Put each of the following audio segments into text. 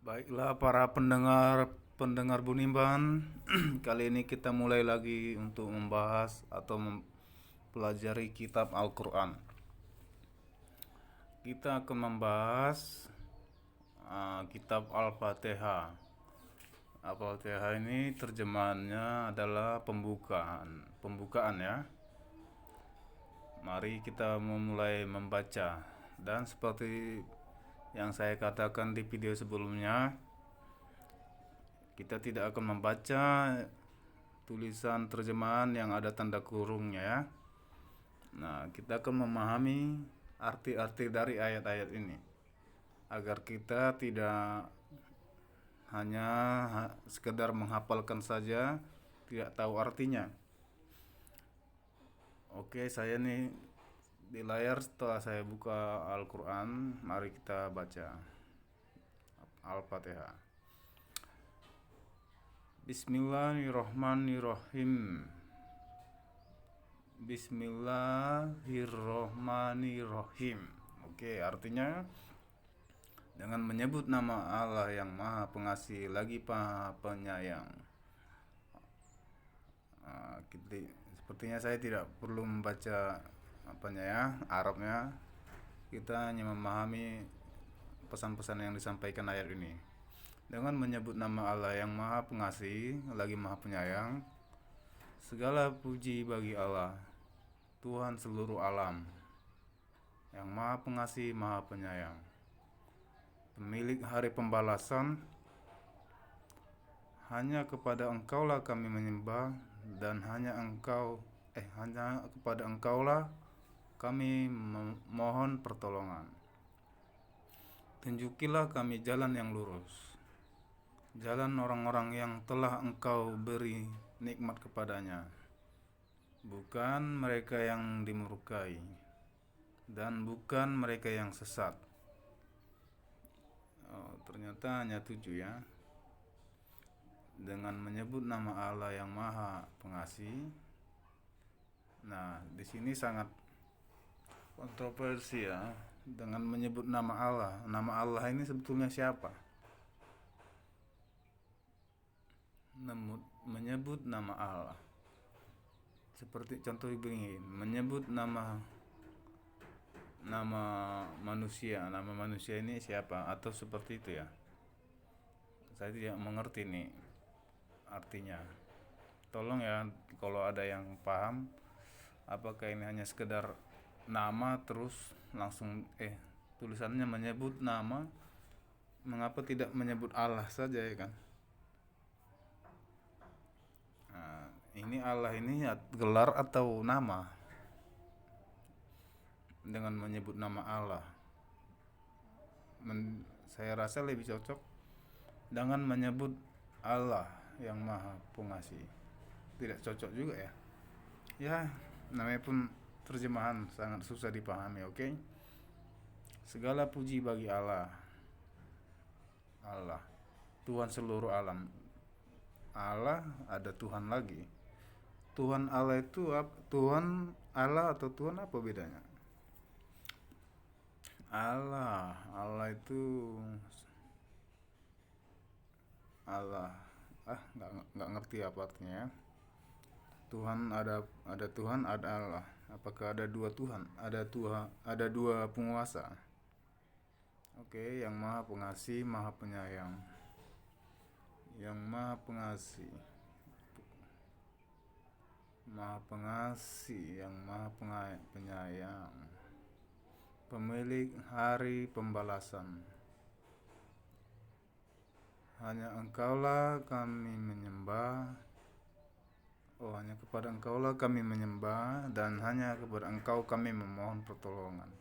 Baiklah para pendengar Bunimban, kali ini kita mulai lagi untuk membahas atau mempelajari kitab Al-Quran. Kita akan membahas kitab Al-Fatihah. Al-Fatihah ini terjemahannya adalah pembukaan ya. Mari kita memulai membaca. Dan seperti yang saya katakan di video sebelumnya, kita tidak akan membaca tulisan terjemahan yang ada tanda kurungnya ya. Nah, kita akan memahami arti-arti dari ayat-ayat ini agar kita tidak hanya sekedar menghafalkan saja, tidak tahu artinya. Oke, saya nih di layar setelah saya buka Al-Quran, mari kita baca Al-Fatihah. Bismillahirrohmanirrohim. Bismillahirrohmanirrohim. Oke, artinya dengan menyebut nama Allah yang Maha Pengasih lagi Maha Penyayang. Sepertinya saya tidak perlu membaca Arabnya. Kita hanya memahami pesan-pesan yang disampaikan ayat ini. Dengan menyebut nama Allah yang Maha Pengasih lagi Maha Penyayang, segala puji bagi Allah, Tuhan seluruh alam, yang Maha Pengasih Maha Penyayang, pemilik hari pembalasan. Hanya kepada Engkaulah kami menyembah, dan hanya kepada Engkaulah kami mohon pertolongan. Tunjukilah kami jalan yang lurus, jalan orang-orang yang telah Engkau beri nikmat kepadanya, bukan mereka yang dimurkai, dan bukan mereka yang sesat. Ternyata hanya 7 ya. Dengan menyebut nama Allah yang Maha Pengasih. Nah, di sini sangat kontroversi ya. Dengan menyebut nama Allah. Nama Allah ini sebetulnya siapa? Menyebut nama Allah. Seperti contoh begini, menyebut nama manusia. Nama manusia ini siapa? Atau seperti itu ya. Saya tidak mengerti nih artinya. Tolong ya kalau ada yang paham, apakah ini hanya sekedar nama terus langsung tulisannya menyebut nama, mengapa tidak menyebut Allah saja ya kan? Nah, ini Allah ini gelar atau nama? Dengan menyebut nama Allah, saya rasa lebih cocok dengan menyebut Allah yang Maha Pengasih. Tidak cocok juga ya. Ya, namanya pun terjemahan sangat susah dipahami, oke? Segala puji bagi Allah. Allah, Tuhan seluruh alam. Allah ada Tuhan lagi. Tuhan Allah itu apa? Tuhan Allah atau Tuhan apa bedanya? Allah itu Allah. Nggak ngerti apa artinya ya. Tuhan ada Tuhan, ada Allah. Apakah ada dua Tuhan? Ada dua penguasa. Oke, yang Maha Pengasih, Maha Penyayang. Yang Maha Pengasih. Maha Pengasih, yang Maha Penyayang. Pemilik hari pembalasan. Hanya Engkaulah kami menyembah. Hanya kepada Engkaulah kami menyembah, dan hanya kepada Engkau kami memohon pertolongan.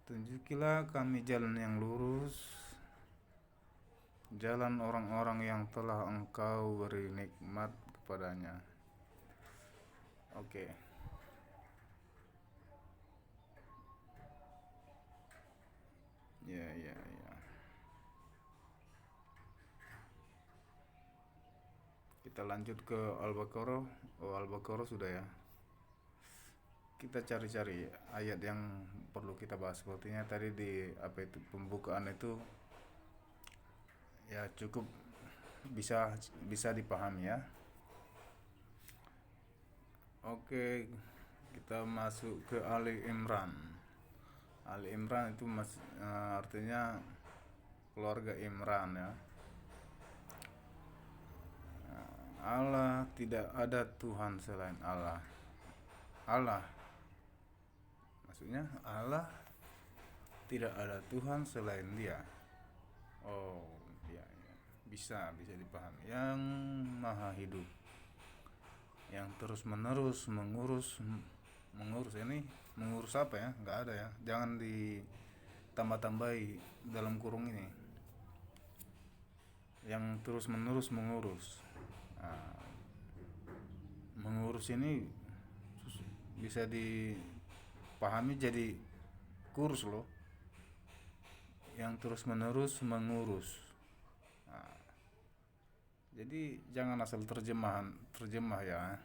Tunjukilah kami jalan yang lurus, jalan orang-orang yang telah Engkau beri nikmat kepadanya. Oke. Ya. Kita lanjut ke Al-Baqarah. Al-Baqarah sudah ya. Kita cari-cari ayat yang perlu kita bahas. Sepertinya tadi di pembukaan itu ya cukup bisa bisa dipahami ya. Oke, kita masuk ke Ali Imran. Ali Imran itu artinya keluarga Imran ya. Allah, tidak ada Tuhan selain Allah. Allah, maksudnya Allah, tidak ada Tuhan selain Dia. Oh, ya, ya. Bisa dipahami. Yang maha hidup, yang terus menerus mengurus ini, mengurus apa ya? Nggak ada ya. Jangan ditambah-tambahi dalam kurung ini. Yang terus menerus mengurus. Nah, mengurus ini bisa dipahami jadi kurus loh, yang terus menerus mengurus. Nah, jadi jangan asal terjemah ya.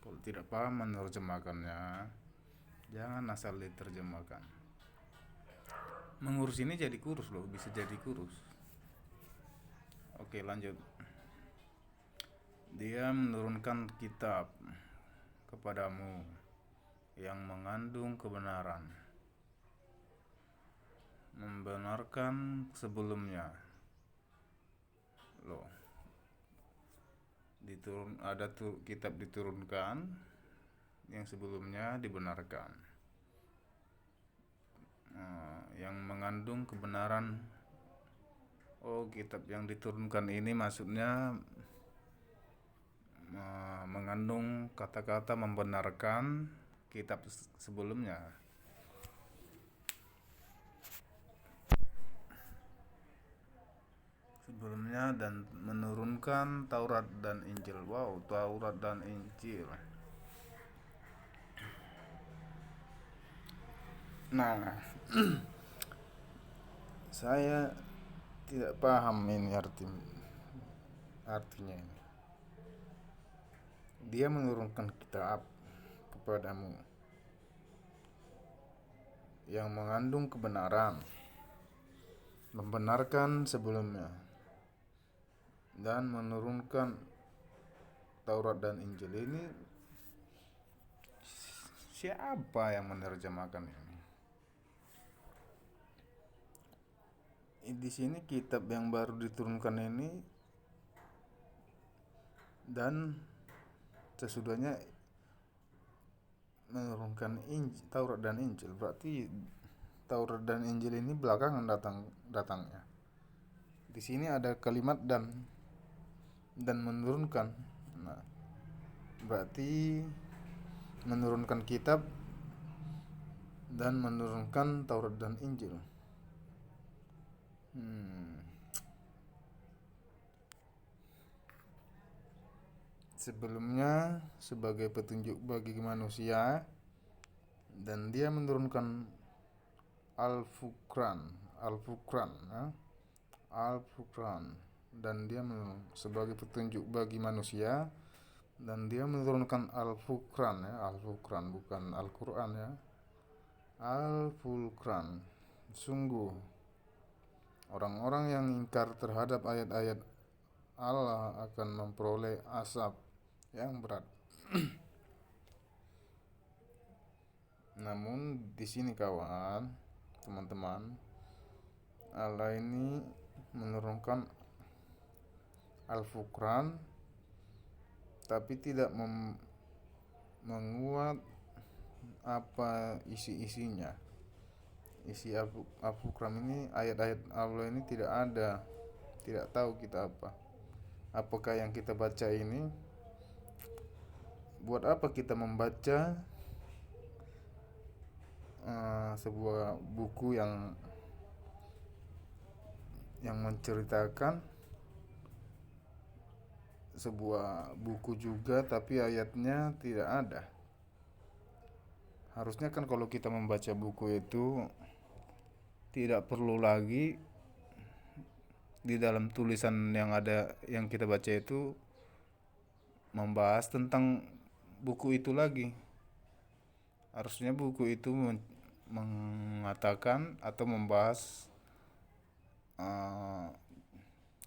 Kalau tidak paham menerjemahkannya, jangan asal diterjemahkan. Mengurus ini jadi kurus loh, bisa jadi kurus. Oke, lanjut. Dia menurunkan kitab kepadamu yang mengandung kebenaran, membenarkan sebelumnya. Loh, ada tuh kitab diturunkan yang sebelumnya dibenarkan. Yang mengandung kebenaran. Oh, kitab yang diturunkan ini maksudnya mengandung kata-kata membenarkan kitab sebelumnya. Dan menurunkan Taurat dan Injil. Wow, Taurat dan Injil. Nah, saya tidak paham ini artinya ini. Dia menurunkan kitab kepadamu yang mengandung kebenaran, membenarkan sebelumnya, dan menurunkan Taurat dan Injil. Ini siapa yang menerjemahkan ini? Di sini kitab yang baru diturunkan ini dan sesudahnya menurunkan Taurat dan Injil. Berarti Taurat dan Injil ini belakangan datangnya. Di sini ada kalimat dan menurunkan. Nah, berarti menurunkan kitab dan menurunkan Taurat dan Injil. Sebelumnya sebagai petunjuk bagi manusia, dan dia menurunkan Al-Furqan dan dia sebagai petunjuk bagi manusia, dan dia menurunkan Al-Furqan ya, Al-Furqan bukan Al-Quran ya. Al-Furqan. Sungguh orang-orang yang ingkar terhadap ayat-ayat Allah akan memperoleh azab yang berat. Namun di sini kawan, teman-teman, Allah ini menurunkan Al-Furqan tapi tidak menguat apa isi-isinya. Isi Al-Furqan ini, ayat-ayat Allah ini tidak ada, tidak tahu kita apakah yang kita baca ini. Buat apa kita membaca sebuah buku yang menceritakan sebuah buku juga tapi ayatnya tidak ada. Harusnya kan kalau kita membaca buku itu tidak perlu lagi di dalam tulisan yang ada yang kita baca itu membahas tentang buku itu lagi. Harusnya buku itu mengatakan atau membahas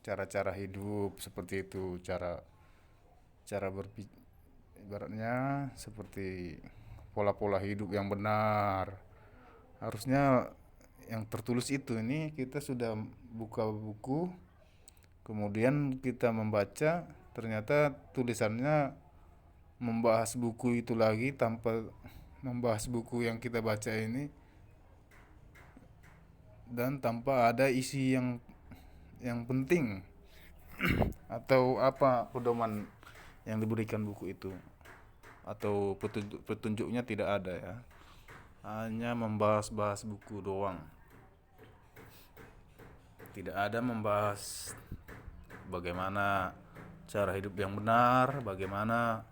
cara-cara hidup seperti itu, cara cara berpikir, ibaratnya seperti pola-pola hidup yang benar. Harusnya yang tertulis itu, ini kita sudah buka buku, kemudian kita membaca, ternyata tulisannya membahas buku itu lagi tanpa membahas buku yang kita baca ini, dan tanpa ada isi yang penting atau apa pedoman yang diberikan buku itu, atau petunjuknya tidak ada ya. Hanya membahas-bahas buku doang. Tidak ada membahas bagaimana cara hidup yang benar, bagaimana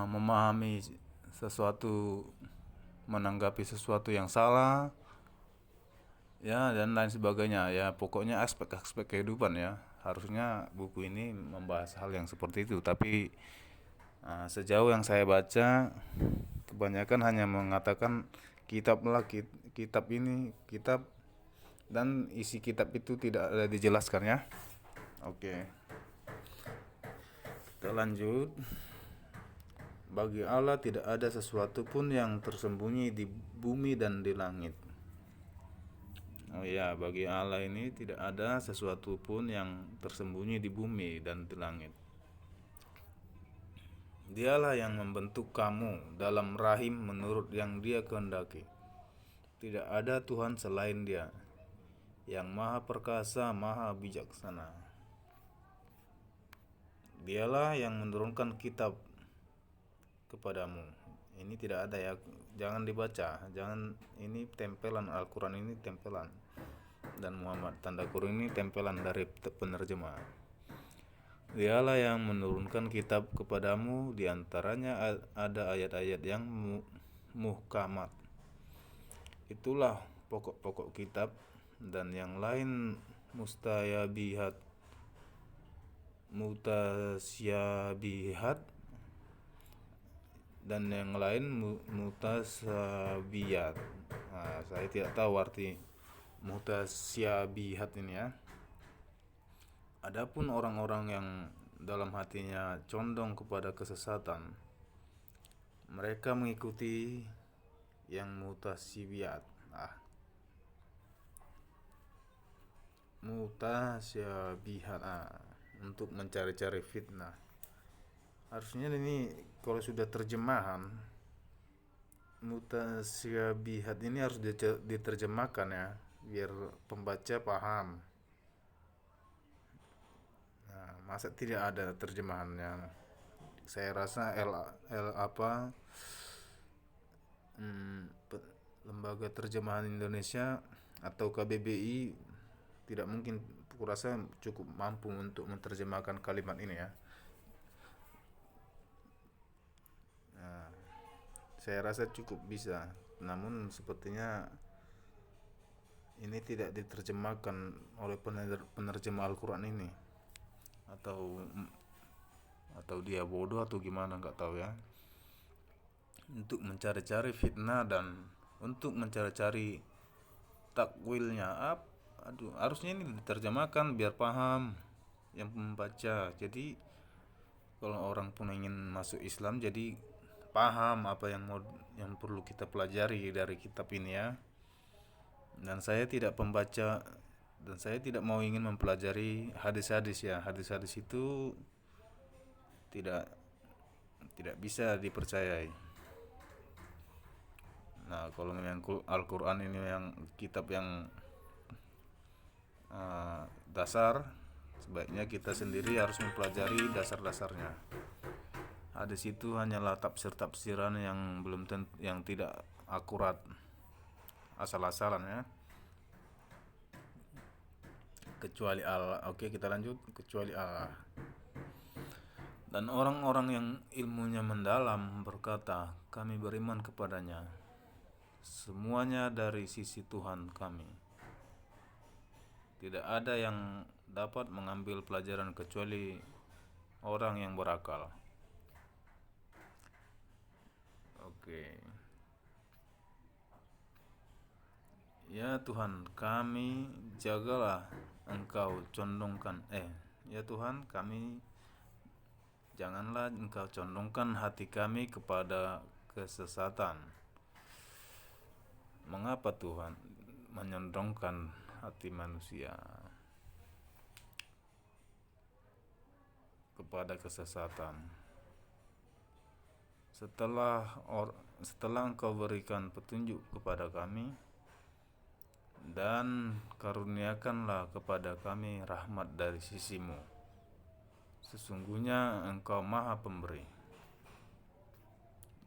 memahami sesuatu, menanggapi sesuatu yang salah, ya, dan lain sebagainya. Ya, pokoknya aspek-aspek kehidupan ya. Harusnya buku ini membahas hal yang seperti itu, tapi sejauh yang saya baca, kebanyakan hanya mengatakan kitab lah, kitab ini, kitab, dan isi kitab itu tidak ada dijelaskan ya. Oke, kita lanjut. Bagi Allah tidak ada sesuatu pun yang tersembunyi di bumi dan di langit. Oh ya, bagi Allah ini tidak ada sesuatu pun yang tersembunyi di bumi dan di langit. Dialah yang membentuk kamu dalam rahim menurut yang Dia kehendaki. Tidak ada Tuhan selain Dia, yang maha perkasa, maha bijaksana. Dialah yang menurunkan kitab kepadamu. Ini tidak ada ya, jangan dibaca, jangan, ini tempelan Al-Quran, ini tempelan, dan Muhammad tanda kurung ini tempelan dari penerjemah. Dialah yang menurunkan kitab kepadamu, diantaranya ada ayat-ayat yang muhkamat. Itulah pokok-pokok kitab, dan yang lain mutasyabihat, dan yang lain mutasyabihat. Saya tidak tahu arti mutasyabihat ini ya. Adapun orang-orang yang dalam hatinya condong kepada kesesatan, mereka mengikuti yang mutasyabihat. Mutasyabihat untuk mencari-cari fitnah. Harusnya ini kalau sudah terjemahan mutasyabihat ini harus diterjemahkan ya, biar pembaca paham. Masa tidak ada terjemahannya? Saya rasa Lembaga Terjemahan Indonesia atau KBBI tidak mungkin, kurasa cukup mampu untuk menerjemahkan kalimat ini ya. Saya rasa cukup bisa, namun sepertinya ini tidak diterjemahkan oleh penerjemah Al-Quran ini, atau dia bodoh atau gimana, nggak tahu ya. Untuk mencari-cari fitnah dan untuk mencari-cari takwilnya, harusnya ini diterjemahkan biar paham yang membaca. Jadi kalau orang pun ingin masuk Islam, jadi paham apa yang perlu kita pelajari dari kitab ini ya. Dan saya tidak pembaca, dan saya tidak mau ingin mempelajari hadis-hadis ya. Hadis-hadis itu tidak bisa dipercayai. Nah, kalau yang Al-Quran ini, yang kitab yang dasar, sebaiknya kita sendiri harus mempelajari dasar-dasarnya. Hadis itu hanyalah tafsir-tafsiran yang yang tidak akurat, asal-asalan ya. Kecuali Allah. Oke, kita lanjut. Kecuali Allah. Dan orang-orang yang ilmunya mendalam berkata, kami beriman kepadanya. Semuanya dari sisi Tuhan kami. Tidak ada yang dapat mengambil pelajaran kecuali orang yang berakal. Oke. Ya Tuhan kami, jagalah Engkau condongkan ya Tuhan, janganlah Engkau condongkan hati kami kepada kesesatan. Mengapa Tuhan menyondongkan hati manusia kepada kesesatan? Setelah Engkau berikan petunjuk kepada kami, dan karuniakanlah kepada kami rahmat dari sisi-Mu. Sesungguhnya Engkau Maha Pemberi.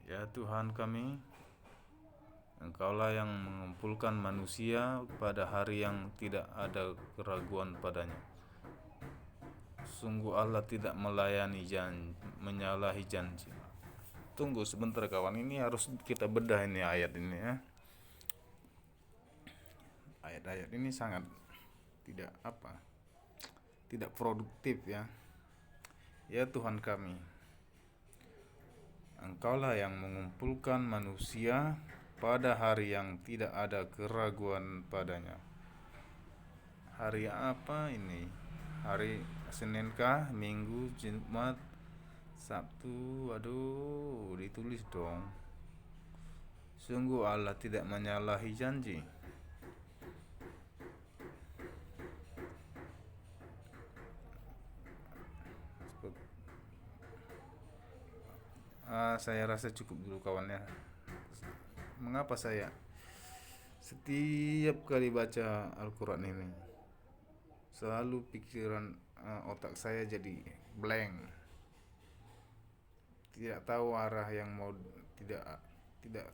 Ya Tuhan kami, Engkaulah yang mengumpulkan manusia pada hari yang tidak ada keraguan padanya. Sungguh Allah tidak menyalahi janji. Tunggu sebentar kawan, ini harus kita bedah ini ayat ini ya. Ayat-ayat ini sangat tidak produktif ya. Ya Tuhan kami, Engkaulah yang mengumpulkan manusia pada hari yang tidak ada keraguan padanya. Hari apa ini? Hari Senin kah? Minggu, Jumat, Sabtu? Aduh, ditulis dong. Sungguh Allah tidak menyalahi janji. Saya rasa cukup dulu kawan ya. Mengapa saya setiap kali baca Al-Quran ini selalu pikiran otak saya jadi blank, tidak tahu arah yang mau, tidak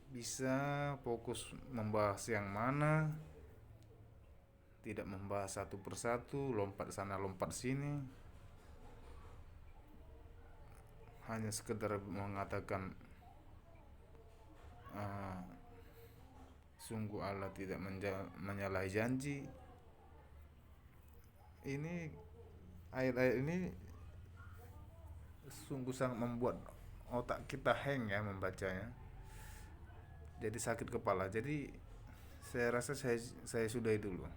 bisa fokus membahas yang mana, tidak membahas satu persatu, lompat sana lompat sini, hanya sekedar mengatakan sungguh Allah tidak menyalahi janji. Ini ayat-ayat ini sungguh sangat membuat otak kita hang ya membacanya. Jadi sakit kepala. Jadi saya rasa saya sudahi dulu.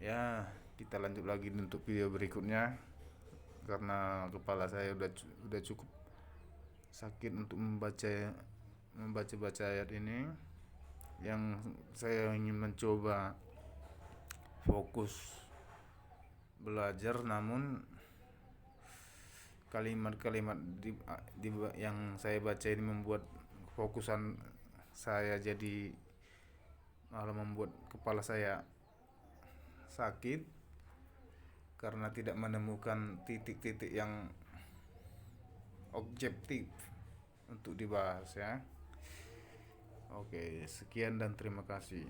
Ya, kita lanjut lagi untuk video berikutnya karena kepala saya udah cukup sakit untuk membaca ayat ini. Yang saya ingin mencoba fokus belajar, namun kalimat-kalimat yang saya baca ini membuat fokusan saya jadi malah membuat kepala saya sakit karena tidak menemukan titik-titik yang objektif untuk dibahas ya. Oke, sekian dan terima kasih.